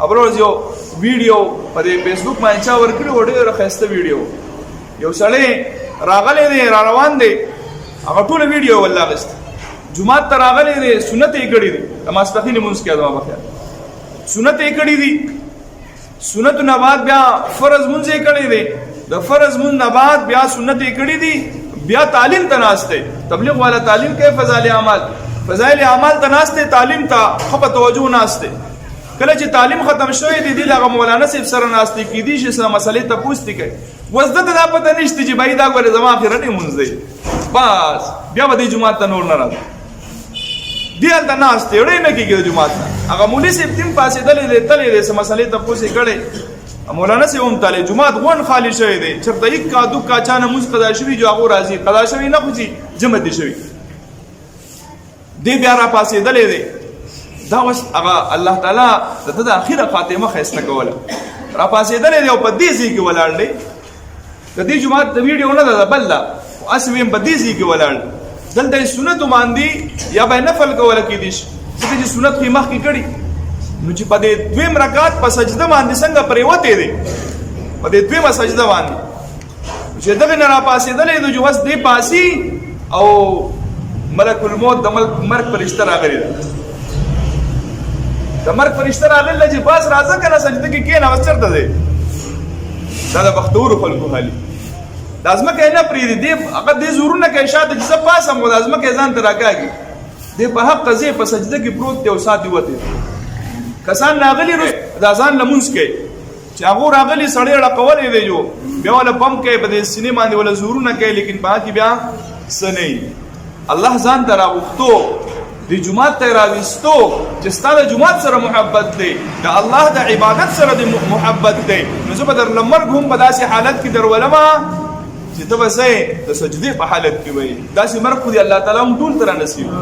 ابروز یو ویډیو په فیسبوک باندې چا ورکړی و ډېره ښایسته ویډیو یو سړی راغلی دی را روان دی هغه ټوله ویډیو ولاغست جمعات ته راغلی دی سنت یې کړي دي د ماسپښین لمونځ کې ادمه بخیر سنت یې کړي دي سنت نه بعد بیا فرض مونځ یې کړي دي د فرض مونځ نه بعد بیا سنت یې کړي دي بیا تعلیم ته ناسته تبلیغ والا تعلیم کې فضائل اعمال ته ناسته تعلیم ته خپه توجه ناسته کله چې تعلیم ختم شوی دی دغه مولانا صاحب سره ناشته کې دي چې مسلې ته پوښتنه کوي وزده ته دا پته نشته چې بای دا غوړې زما اخرت مونږ دی بس بیا به د جمعه ته نور نه راځي دی الته ناشته وړي نه کېږي د جمعه هغه مولوی صاحب تیم پاسې دلې تلې د مسلې ته پوښتنه کړي مولانا صاحب هم تعالی جمعه غون خالی شوی دی چې د یک کا دو کا چانه موږ قضا شوی جو هغه راځي قضا شوی نه خوځي جمع دي شوی دی بیا را پاسې دلې دی دا وس هغه الله تعالی د اخیره خاتمه خیسته کوله را پاسې دلې دی او په دې ځای کې ولاړ دی د دې جمعه د ویډیو نه ده بل لا اسویم په دې ځای کې ولاړ دلته سنت باندې یا به نفل کوله کې دي چې سنت خو مخ کې کړي نو چې په دې دویم رکعت په سجده باندې څنګه پریوته دي په دې دویمه سجده باندې چې دغه نه را پاسې دلې د جو وس دې پاسي او ملک الموت د مرګ فرشته راغلی د مرګ فرشته راغلی چې باز راځه کنه سجده کې کېنه وسرته دی دا د بختور خلکو حالي د ازمکه نه پری دی هغه د زورونه کې شاته چې پاسه مو د ازمکه ځان ته راکاږي د په حق قضیه په سجده کې پروت دی او ساتي وته کسان راغلي د ځان لمونځ کې چې هغه راغلي سړی ړقولې دی جو بیا ولا پم کې په دې سینې باندې ولا زورونه کوي لیکن په کې بیا سنې الله ځان دراوختو د جمعه ته راوستو چې ستاسو جمعه سره محبت دی د الله د عبادت سره د محبت دی نو زه به در لمرګ هم په داسې حالت کې درولما چې ته به د سجدې په حالت کې وي داسې مرګ خو دی الله تعالی هم ټول تر نصیب